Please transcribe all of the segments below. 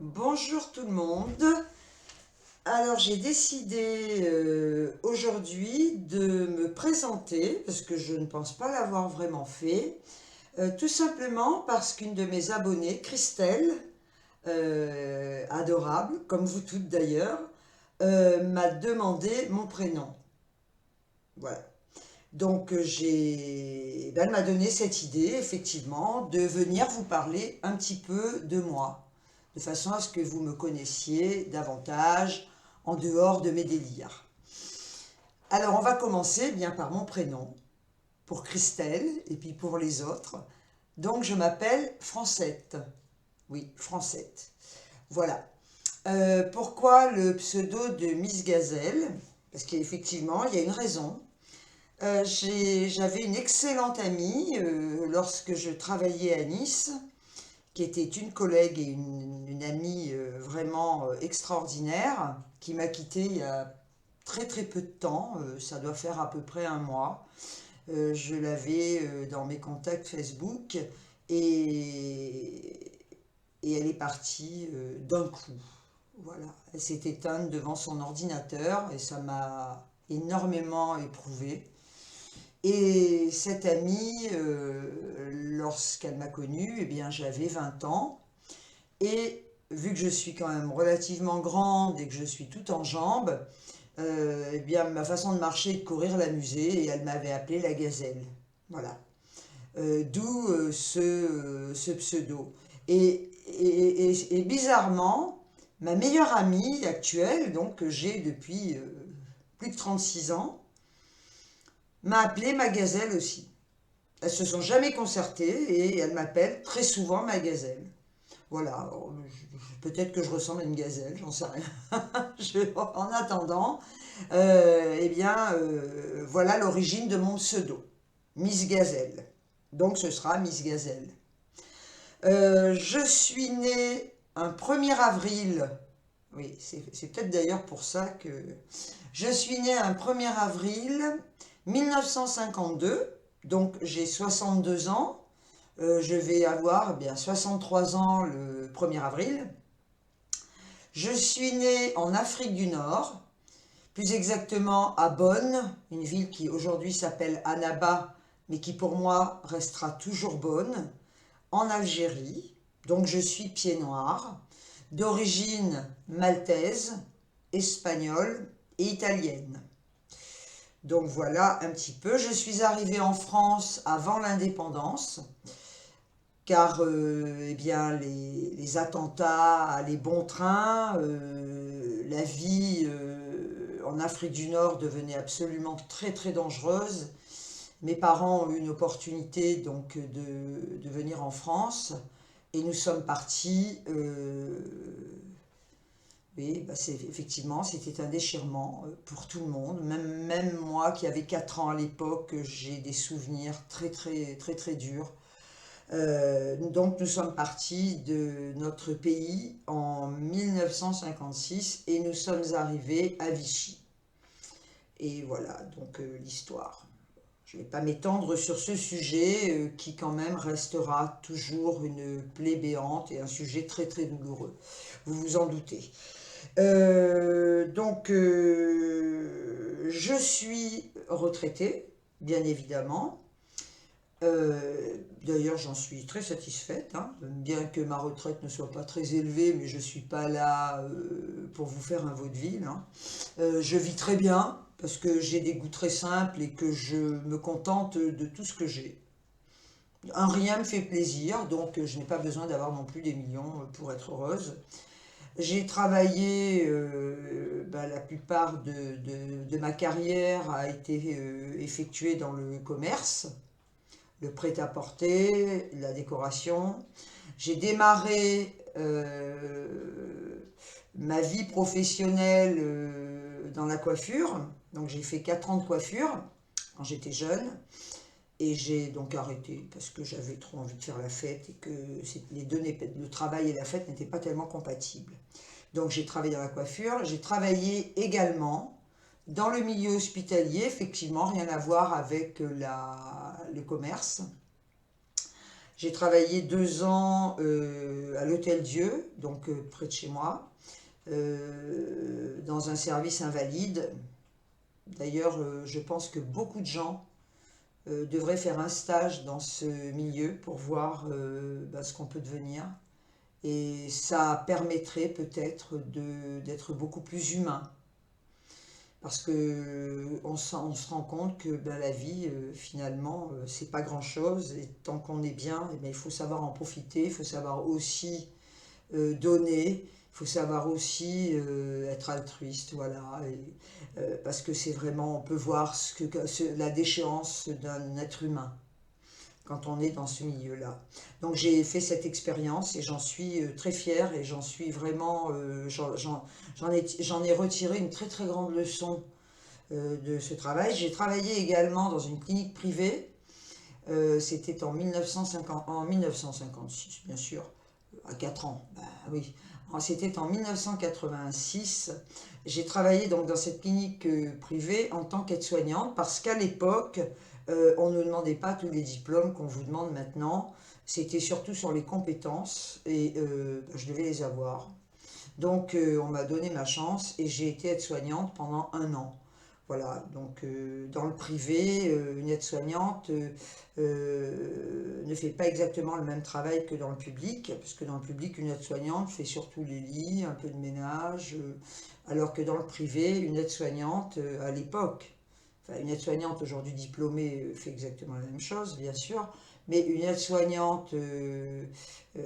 Bonjour tout le monde. Alors j'ai décidé aujourd'hui de me présenter parce que je ne pense pas l'avoir vraiment fait. Tout simplement parce qu'une de mes abonnées, Christelle, adorable, comme vous toutes d'ailleurs, m'a demandé mon prénom. Voilà. Donc elle m'a donné cette idée, effectivement, de venir vous parler un petit peu de moi, de façon à ce que vous me connaissiez davantage en dehors de mes délires. Alors, on va commencer bien par mon prénom, pour Christelle, et puis pour les autres. Donc, je m'appelle Francette. Oui, Francette. Voilà. Pourquoi le pseudo de Miss Gazelle? Parce qu'effectivement, il y a une raison. J'avais une excellente amie lorsque je travaillais à Nice, qui était une collègue et une amie vraiment extraordinaire, qui m'a quittée il y a très très peu de temps, ça doit faire à peu près un mois. Je l'avais dans mes contacts Facebook et, et elle est partie d'un coup. Voilà, elle s'est éteinte devant son ordinateur et ça m'a énormément éprouvée. Et cette amie, lorsqu'elle m'a connue, eh bien, j'avais 20 ans. Et vu que je suis quand même relativement grande et que je suis toute en jambes, eh bien, ma façon de marcher et de courir l'amusait et elle m'avait appelée la gazelle. Voilà. D'où ce pseudo. Et bizarrement, ma meilleure amie actuelle, donc que j'ai depuis plus de 36 ans, m'a appelée ma gazelle aussi. Elles se sont jamais concertées et elle m'appelle très souvent ma gazelle. Voilà, peut-être que je ressemble à une gazelle, j'en sais rien. En attendant, voilà l'origine de mon pseudo, Miss Gazelle. Donc ce sera Miss Gazelle. Je suis née un 1er avril, oui, c'est peut-être d'ailleurs pour ça que... Je suis née un 1er avril 1952, donc j'ai 62 ans. Je vais avoir bien 63 ans le 1er avril. Je suis née en Afrique du Nord, plus exactement à Bonn, une ville qui aujourd'hui s'appelle Annaba, mais qui pour moi restera toujours Bonn, en Algérie. Donc je suis pied noir, d'origine maltaise, espagnole et italienne. Donc voilà un petit peu. Je suis arrivée en France avant l'indépendance, car eh bien, les attentats, les bons trains, la vie en Afrique du Nord devenait absolument très très dangereuse. Mes parents ont eu une opportunité donc de venir en France et nous sommes partis. Oui, bah effectivement, c'était un déchirement pour tout le monde. Même moi qui avais 4 ans à l'époque, j'ai des souvenirs très très très très durs. Donc nous sommes partis de notre pays en 1956 et nous sommes arrivés à Vichy. Et voilà donc l'histoire. Je ne vais pas m'étendre sur ce sujet qui quand même restera toujours une plaie béante et un sujet très très douloureux. Vous vous en doutez. Je suis retraitée, bien évidemment. D'ailleurs, j'en suis très satisfaite, hein, bien que ma retraite ne soit pas très élevée, mais je ne suis pas là pour vous faire un vaudeville, hein. Je vis très bien parce que j'ai des goûts très simples et que je me contente de tout ce que j'ai. Un rien me fait plaisir, donc je n'ai pas besoin d'avoir non plus des millions pour être heureuse. J'ai travaillé, la plupart de ma carrière a été effectuée dans le commerce, le prêt-à-porter, la décoration. J'ai démarré ma vie professionnelle dans la coiffure. Donc j'ai fait 4 ans de coiffure quand j'étais jeune. Et j'ai donc arrêté parce que j'avais trop envie de faire la fête et que les deux, le travail et la fête n'étaient pas tellement compatibles. Donc j'ai travaillé dans la coiffure. J'ai travaillé également dans le milieu hospitalier, effectivement, rien à voir avec le commerce. J'ai travaillé 2 ans à l'Hôtel Dieu, donc près de chez moi, dans un service invalide. D'ailleurs, je pense que beaucoup de gens devraient faire un stage dans ce milieu pour voir ce qu'on peut devenir. Et ça permettrait peut-être d'être beaucoup plus humain. Parce que on se rend compte que la vie, finalement, c'est pas grand-chose. Et tant qu'on est bien, eh bien, il faut savoir en profiter. Il faut savoir aussi donner. Il faut savoir aussi être altruiste, voilà. Parce que c'est vraiment, on peut voir la déchéance d'un être humain quand on est dans ce milieu-là. Donc j'ai fait cette expérience et j'en suis très fière et j'en suis vraiment, j'en ai retiré une très très grande leçon de ce travail. J'ai travaillé également dans une clinique privée, c'était en 1956 bien sûr, à 4 ans, bah oui. C'était en 1986. J'ai travaillé donc dans cette clinique privée en tant qu'aide-soignante parce qu'à l'époque, on ne demandait pas tous les diplômes qu'on vous demande maintenant. C'était surtout sur les compétences et je devais les avoir. Donc on m'a donné ma chance et j'ai été aide-soignante pendant 1 an. Voilà, donc dans le privé, une aide-soignante ne fait pas exactement le même travail que dans le public, parce que dans le public, une aide-soignante fait surtout les lits, un peu de ménage, alors que dans le privé, une aide-soignante, à l'époque, enfin une aide-soignante aujourd'hui diplômée fait exactement la même chose, bien sûr, mais une aide-soignante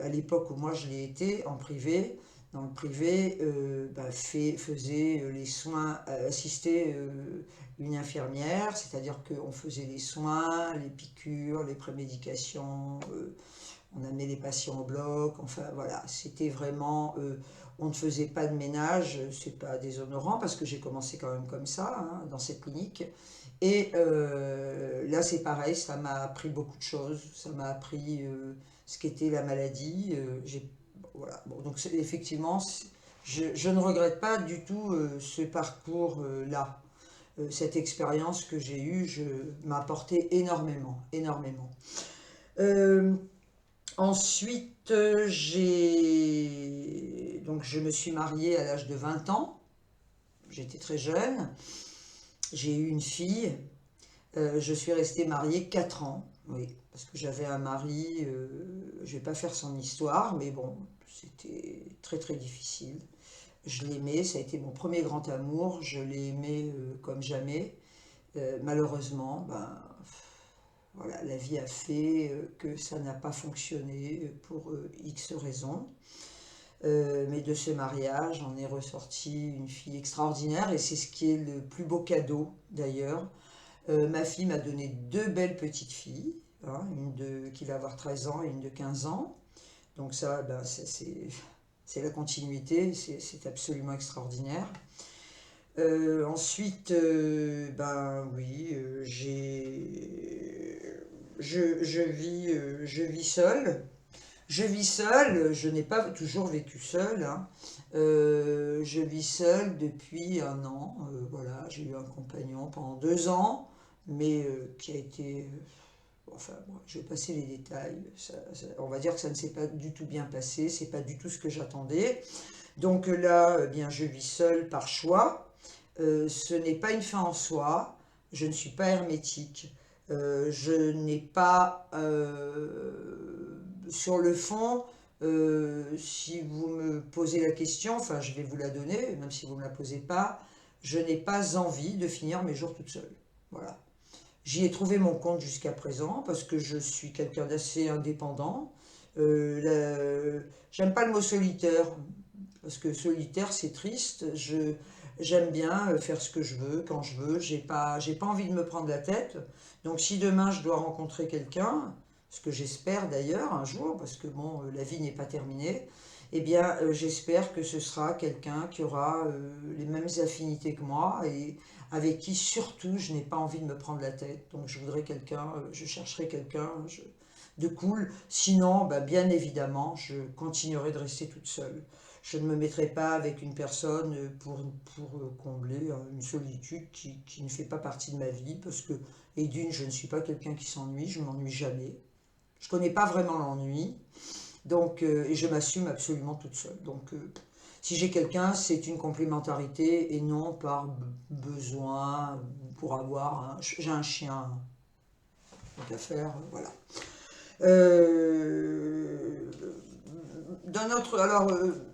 à l'époque où moi je l'ai été, en privé, dans le privé, faisait les soins, assistait une infirmière, c'est-à-dire qu'on faisait les soins, les piqûres, les prémédications, on amenait les patients au bloc, enfin voilà, c'était vraiment, on ne faisait pas de ménage, c'est pas déshonorant parce que j'ai commencé quand même comme ça, hein, dans cette clinique. Et là c'est pareil, ça m'a appris beaucoup de choses, ça m'a appris ce qu'était la maladie, voilà. Bon, donc effectivement, je ne regrette pas du tout ce parcours-là. Cette expérience que j'ai eue m'a apporté énormément, énormément. Euh, Ensuite, donc je me suis mariée à l'âge de 20 ans. J'étais très jeune. J'ai eu une fille. Je suis restée mariée 4 ans. Oui, parce que j'avais un mari. Je ne vais pas faire son histoire, mais bon, c'était très très difficile. Je l'aimais, ça a été mon premier grand amour. Je l'ai aimé comme jamais. Malheureusement, voilà, la vie a fait que ça n'a pas fonctionné pour X raisons. Mais de ce mariage, j'en ai ressorti une fille extraordinaire et c'est ce qui est le plus beau cadeau d'ailleurs. Ma fille m'a donné 2 belles petites filles, hein, qui va avoir 13 ans et une de 15 ans. Donc ça, c'est la continuité, c'est absolument extraordinaire. Ensuite, oui, je vis seule. Je vis seule, je n'ai pas toujours vécu seule, hein. Je vis seule depuis 1 an. Voilà, j'ai eu un compagnon pendant 2 ans, mais qui a été. Enfin, bon, je vais passer les détails. On va dire que ça ne s'est pas du tout bien passé, c'est pas du tout ce que j'attendais. Donc là, bien, je vis seule par choix. Ce n'est pas une fin en soi. Je ne suis pas hermétique. Je n'ai pas, sur le fond, si vous me posez la question, enfin je vais vous la donner, même si vous ne me la posez pas, je n'ai pas envie de finir mes jours toute seule. Voilà. J'y ai trouvé mon compte jusqu'à présent parce que je suis quelqu'un d'assez indépendant. J'aime pas le mot solitaire parce que solitaire c'est triste. J'aime bien faire ce que je veux quand je veux. J'ai pas envie de me prendre la tête. Donc si demain je dois rencontrer quelqu'un, ce que j'espère d'ailleurs un jour, parce que bon, la vie n'est pas terminée, eh bien j'espère que ce sera quelqu'un qui aura les mêmes affinités que moi et avec qui surtout je n'ai pas envie de me prendre la tête. Donc je voudrais quelqu'un, je chercherai quelqu'un de cool. Sinon, bien évidemment, je continuerai de rester toute seule. Je ne me mettrai pas avec une personne pour combler une solitude qui ne fait pas partie de ma vie, parce que, et d'une, je ne suis pas quelqu'un qui s'ennuie, je ne m'ennuie jamais. Je connais pas vraiment l'ennui. Donc, et je m'assume absolument toute seule. Donc, si j'ai quelqu'un, c'est une complémentarité et non par besoin pour avoir. J'ai un chien, donc à faire, voilà. Euh,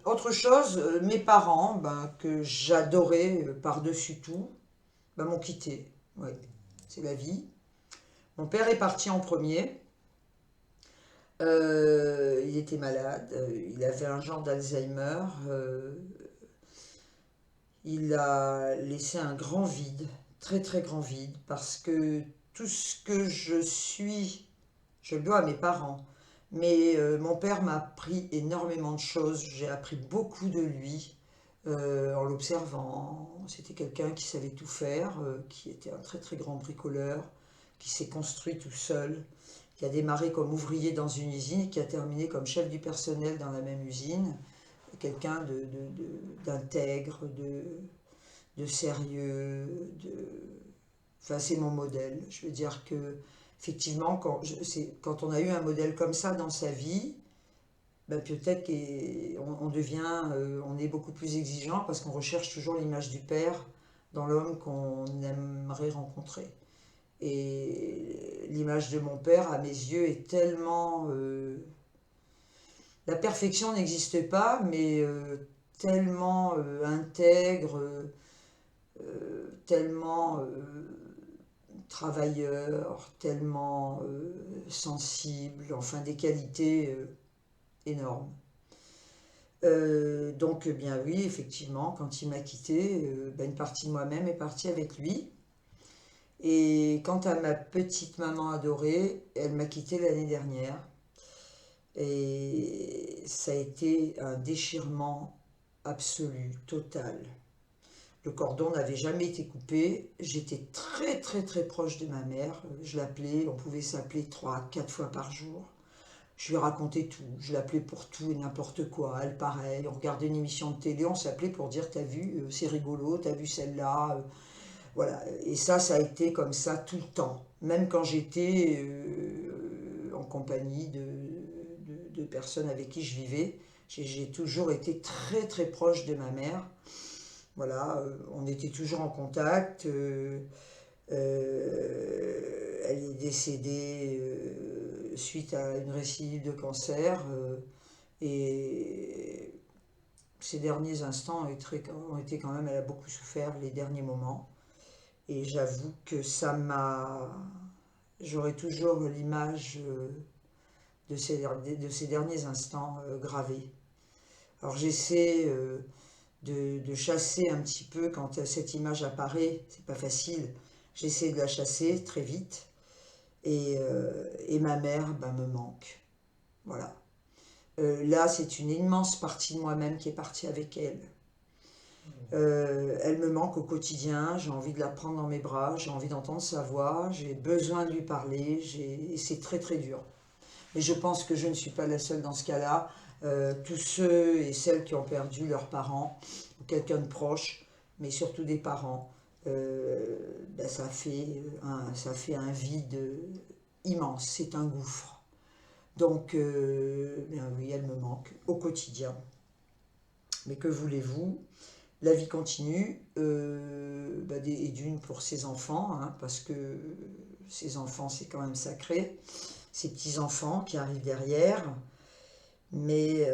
autre chose, mes parents, ben, que j'adorais par-dessus tout, ben, m'ont quitté. Ouais, c'est la vie. Mon père est parti en premier. Il était malade, il avait un genre d'Alzheimer. Il a laissé un grand vide, très très grand vide, parce que tout ce que je suis, je le dois à mes parents. Mais mon père m'a appris énormément de choses. J'ai appris beaucoup de lui en l'observant. C'était quelqu'un qui savait tout faire, qui était un très très grand bricoleur, qui s'est construit tout seul, qui a démarré comme ouvrier dans une usine et qui a terminé comme chef du personnel dans la même usine. Quelqu'un d'intègre, de sérieux, enfin, c'est mon modèle. Je veux dire que, effectivement, quand on a eu un modèle comme ça dans sa vie, ben peut-être qu'on devient, on est beaucoup plus exigeant parce qu'on recherche toujours l'image du père dans l'homme qu'on aimerait rencontrer. Et l'image de mon père, à mes yeux, est tellement... la perfection n'existe pas, mais tellement intègre, tellement travailleur, tellement sensible, enfin des qualités énormes. Donc, bien oui, effectivement, quand il m'a quitté, ben, une partie de moi-même est partie avec lui. Et quant à ma petite maman adorée, elle m'a quitté l'année dernière. Et ça a été un déchirement absolu, total. Le cordon n'avait jamais été coupé. J'étais très très très proche de ma mère. Je l'appelais, on pouvait s'appeler 3, 4 fois par jour. Je lui racontais tout. Je l'appelais pour tout et n'importe quoi. Elle, pareil. On regardait une émission de télé, on s'appelait pour dire t'as vu, c'est rigolo, t'as vu celle-là. Voilà. Et ça a été comme ça tout le temps. Même quand j'étais en compagnie de personnes avec qui je vivais, j'ai toujours été très très proche de ma mère. Voilà, on était toujours en contact. Elle est décédée suite à une récidive de cancer. Et ces derniers instants ont été quand même, elle a beaucoup souffert les derniers moments. Et j'avoue que ça m'a... J'aurai toujours l'image de ces derniers instants gravée. Alors j'essaie de chasser un petit peu quand cette image apparaît, c'est pas facile. J'essaie de la chasser très vite et ma mère ben, me manque. Voilà. Là, c'est une immense partie de moi-même qui est partie avec elle. Elle me manque au quotidien, j'ai envie de la prendre dans mes bras, j'ai envie d'entendre sa voix, j'ai besoin de lui parler, et c'est très très dur. Mais je pense que je ne suis pas la seule dans ce cas-là. Tous ceux et celles qui ont perdu leurs parents, ou quelqu'un de proche, mais surtout des parents, ben ça fait un vide immense, c'est un gouffre. Donc, bien oui, elle me manque au quotidien. Mais que voulez-vous? La vie continue, ben, et d'une pour ses enfants, hein, parce que ses enfants c'est quand même sacré, ses petits-enfants qui arrivent derrière, mais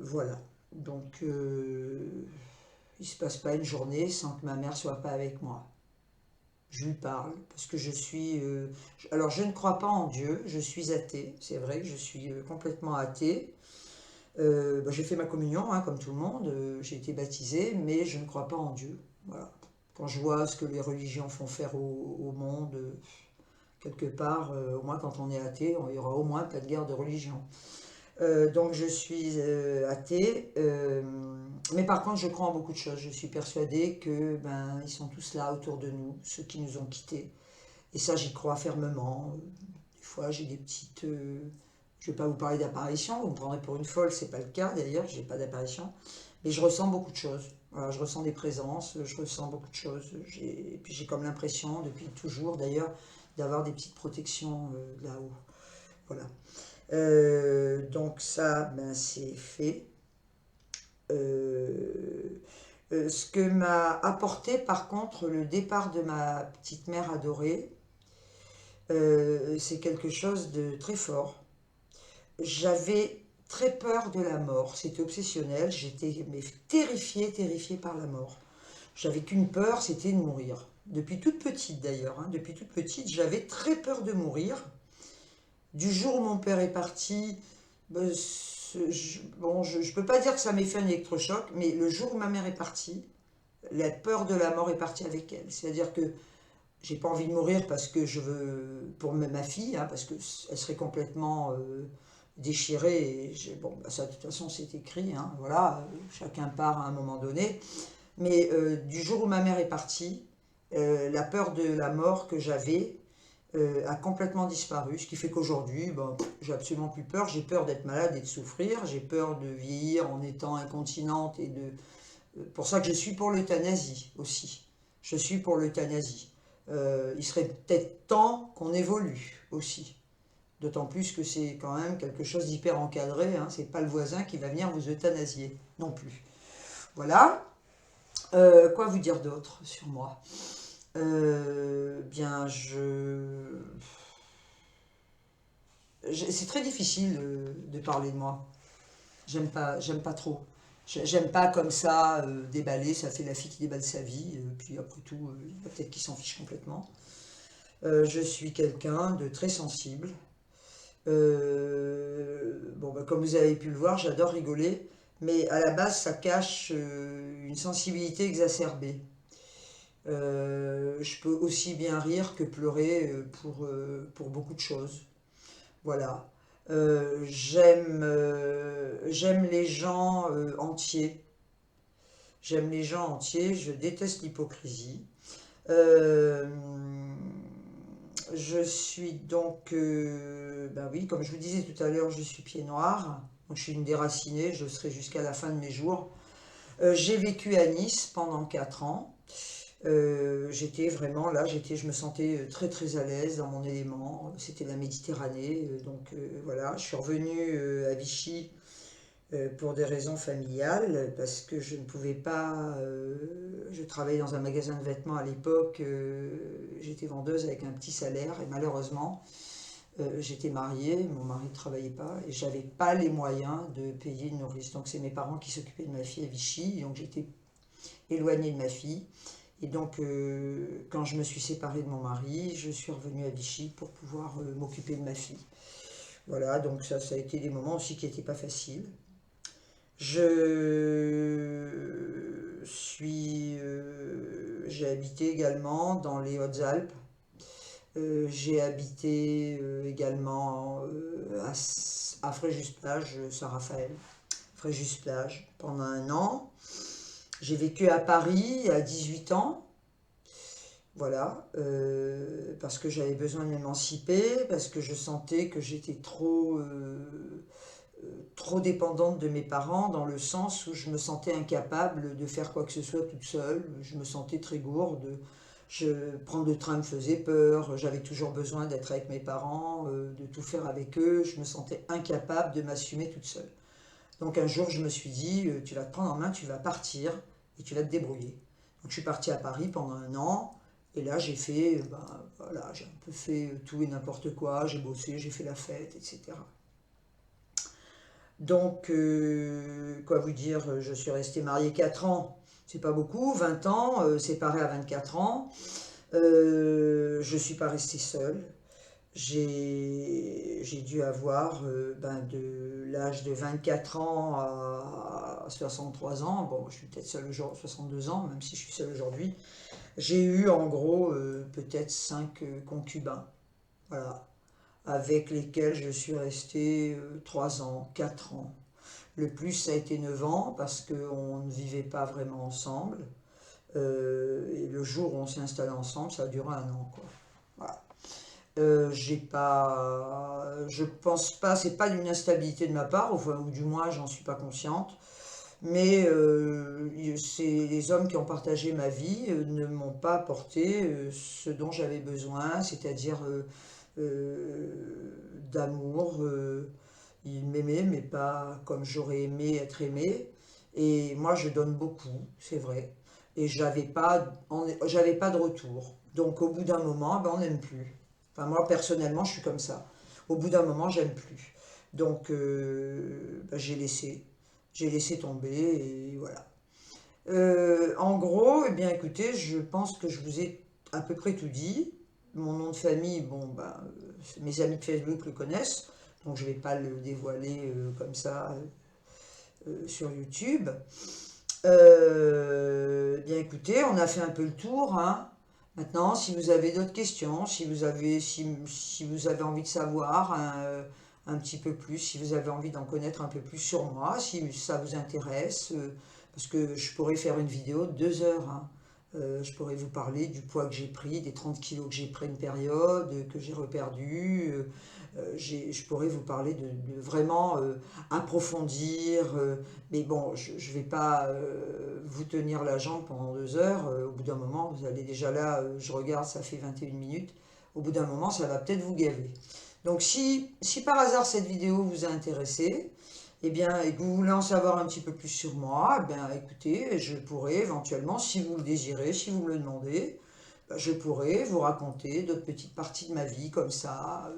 voilà. Donc il ne se passe pas une journée sans que ma mère soit pas avec moi. Je lui parle, parce que je suis... alors je ne crois pas en Dieu, je suis athée, c'est vrai que je suis complètement athée. Ben, j'ai fait ma communion, hein, comme tout le monde, j'ai été baptisée, mais je ne crois pas en Dieu. Voilà. Quand je vois ce que les religions font faire au monde, quelque part, au moins quand on est athée, il y aura au moins pas de guerre de religion. Donc je suis athée, mais par contre je crois en beaucoup de choses. Je suis persuadée que ben, ils sont tous là autour de nous, ceux qui nous ont quittés. Et ça j'y crois fermement. Des fois j'ai des petites... je ne vais pas vous parler d'apparition, vous me prendrez pour une folle, c'est pas le cas d'ailleurs, j'ai pas d'apparition. Mais je ressens beaucoup de choses. Voilà, je ressens des présences, je ressens beaucoup de choses. Et puis j'ai comme l'impression, depuis toujours d'ailleurs, d'avoir des petites protections là-haut. Voilà. Donc ça, ben, c'est fait. Ce que m'a apporté par contre le départ de ma petite mère adorée, c'est quelque chose de très fort. J'avais très peur de la mort, c'était obsessionnel, j'étais mais terrifiée, terrifiée par la mort. J'avais qu'une peur, c'était de mourir. Depuis toute petite d'ailleurs, hein, depuis toute petite, j'avais très peur de mourir. Du jour où mon père est parti, ben, bon, je ne peux pas dire que ça m'ait fait un électrochoc, mais le jour où ma mère est partie, la peur de la mort est partie avec elle. C'est-à-dire que j'ai pas envie de mourir parce que je veux pour ma fille, hein, parce que elle serait complètement déchirée. Et bon, bah ça de toute façon c'est écrit, hein, voilà, chacun part à un moment donné. Mais du jour où ma mère est partie, la peur de la mort que j'avais a complètement disparu, ce qui fait qu'aujourd'hui, ben, j'ai absolument plus peur. J'ai peur d'être malade et de souffrir, j'ai peur de vieillir en étant incontinente et de pour ça que je suis pour l'euthanasie aussi. Je suis pour l'euthanasie. Il serait peut-être temps qu'on évolue aussi. D'autant plus que c'est quand même quelque chose d'hyper encadré. Hein. C'est pas le voisin qui va venir vous euthanasier non plus. Voilà. Quoi vous dire d'autre sur moi? Bien, c'est très difficile de parler de moi. J'aime pas trop. J'aime pas comme ça déballer, ça fait la fille qui déballe sa vie, puis après tout, il y a peut-être qui s'en fiche complètement. Je suis quelqu'un de très sensible. Bon, bah, comme vous avez pu le voir, j'adore rigoler, mais à la base, ça cache une sensibilité exacerbée. Je peux aussi bien rire que pleurer pour beaucoup de choses. Voilà. J'aime les gens entiers. J'aime les gens entiers, je déteste l'hypocrisie. Euh, je suis donc, ben oui, comme je vous disais tout à l'heure, je suis pied noir. Donc je suis une déracinée, je serai jusqu'à la fin de mes jours. J'ai vécu à Nice pendant 4 ans. J'étais vraiment là, je me sentais très très à l'aise dans mon élément. C'était la Méditerranée, donc voilà. Je suis revenue à Vichy pour des raisons familiales, parce que je ne pouvais pas. Je travaillais dans un magasin de vêtements à l'époque, j'étais vendeuse avec un petit salaire, et malheureusement, j'étais mariée, mon mari ne travaillait pas, et j'avais pas les moyens de payer une nourrice. Donc c'est mes parents qui s'occupaient de ma fille à Vichy, donc j'étais éloignée de ma fille. Et donc, quand je me suis séparée de mon mari, je suis revenue à Vichy pour pouvoir m'occuper de ma fille. Voilà, donc ça a été des moments aussi qui n'étaient pas faciles. J'ai habité également dans les Hautes-Alpes. J'ai habité également à Fréjus-Plage, Saint-Raphaël. Fréjus-Plage pendant 1 an. J'ai vécu à Paris à 18 ans. Voilà, parce que j'avais besoin de m'émanciper, parce que je sentais que j'étais trop dépendante de mes parents, dans le sens où je me sentais incapable de faire quoi que ce soit toute seule, je me sentais très gourde, prendre le train me faisait peur, j'avais toujours besoin d'être avec mes parents, de tout faire avec eux, je me sentais incapable de m'assumer toute seule. Donc un jour je me suis dit, tu vas te prendre en main, tu vas partir et tu vas te débrouiller. Donc je suis partie à Paris pendant 1 an, et là j'ai fait, ben, voilà, j'ai un peu fait tout et n'importe quoi, j'ai bossé, j'ai fait la fête, etc. Donc, quoi vous dire, je suis restée mariée 4 ans, c'est pas beaucoup, 20 ans, séparée à 24 ans. Je ne suis pas restée seule. J'ai dû avoir ben, de l'âge de 24 ans à 63 ans. Bon, je suis peut-être seule aujourd'hui, 62 ans, même si je suis seule aujourd'hui. J'ai eu en gros peut-être 5 concubins. Voilà, avec lesquels je suis restée 3 ans, 4 ans. Le plus, ça a été 9 ans parce qu'on ne vivait pas vraiment ensemble. Et le jour où on s'est installé ensemble, ça a duré 1 an, quoi. Voilà. J'ai pas, je pense pas, c'est pas d'une instabilité de ma part, enfin, ou du moins j'en suis pas consciente, mais c'est les hommes qui ont partagé ma vie ne m'ont pas apporté ce dont j'avais besoin, c'est-à-dire d'amour. Il m'aimait, mais pas comme j'aurais aimé être aimé. Et moi, je donne beaucoup, c'est vrai. Et j'avais pas de retour. Donc, au bout d'un moment, ben, on n'aime plus. Enfin, moi, personnellement, je suis comme ça. Au bout d'un moment, j'aime plus. Donc, ben, j'ai laissé tomber et voilà. En gros, eh bien, écoutez, je pense que je vous ai à peu près tout dit. Mon nom de famille, bon, ben, mes amis de Facebook le connaissent, donc je ne vais pas le dévoiler comme ça sur YouTube. Bien, écoutez, on a fait un peu le tour, hein. Maintenant, si vous avez d'autres questions, si vous avez envie de savoir un petit peu plus, si vous avez envie d'en connaître un peu plus sur moi, si ça vous intéresse, parce que je pourrais faire une vidéo de 2 heures, hein. Je pourrais vous parler du poids que j'ai pris, des 30 kilos que j'ai pris une période, que j'ai reperdu. Je pourrais vous parler de vraiment approfondir. Mais bon, je ne vais pas vous tenir la jambe pendant 2 heures. Au bout d'un moment, vous allez déjà là, je regarde, ça fait 21 minutes. Au bout d'un moment, ça va peut-être vous gaver. Donc si par hasard cette vidéo vous a intéressé, eh bien, et que vous voulez en savoir un petit peu plus sur moi, eh bien, écoutez, je pourrais éventuellement, si vous le désirez, si vous me le demandez, ben, je pourrais vous raconter d'autres petites parties de ma vie comme ça,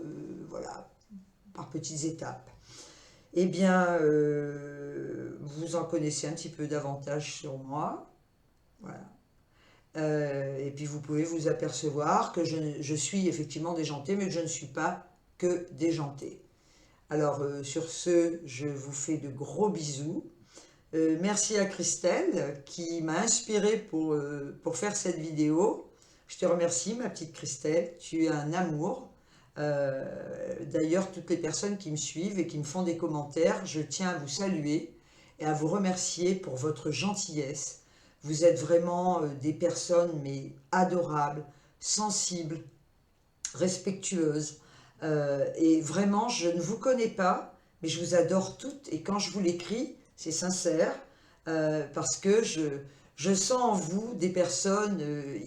voilà, par petites étapes. Eh bien, vous en connaissez un petit peu davantage sur moi, voilà. Et puis vous pouvez vous apercevoir que je suis effectivement déjantée, mais que je ne suis pas que déjantée. Alors sur ce, je vous fais de gros bisous. Merci à Christelle qui m'a inspirée pour faire cette vidéo. Je te remercie, ma petite Christelle. Tu es un amour. D'ailleurs, toutes les personnes qui me suivent et qui me font des commentaires, je tiens à vous saluer et à vous remercier pour votre gentillesse. Vous êtes vraiment des personnes mais adorables, sensibles, respectueuses. Et vraiment, je ne vous connais pas, mais je vous adore toutes. Et quand je vous l'écris, c'est sincère, parce que je sens en vous des personnes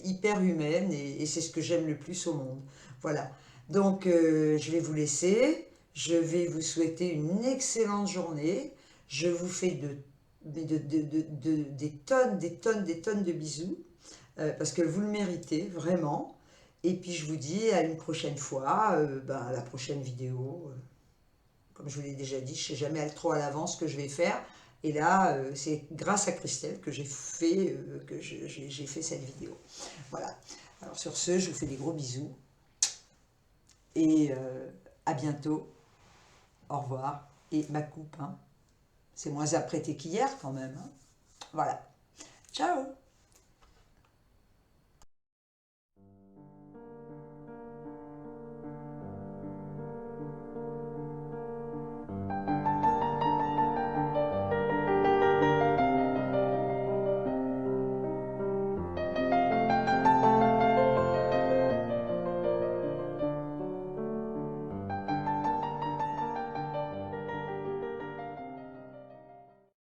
hyper humaines, et c'est ce que j'aime le plus au monde. Voilà. Donc, je vais vous laisser. Je vais vous souhaiter une excellente journée. Je vous fais des tonnes, des tonnes, des tonnes de bisous, parce que vous le méritez, vraiment. Et puis je vous dis à une prochaine fois, ben, à la prochaine vidéo. Comme je vous l'ai déjà dit, je ne sais jamais trop à l'avance ce que je vais faire. Et là, c'est grâce à Christelle que j'ai fait, j'ai fait cette vidéo. Voilà. Alors sur ce, je vous fais des gros bisous. Et à bientôt. Au revoir. Et ma coupe, hein, c'est moins apprêté qu'hier quand même, hein. Voilà. Ciao!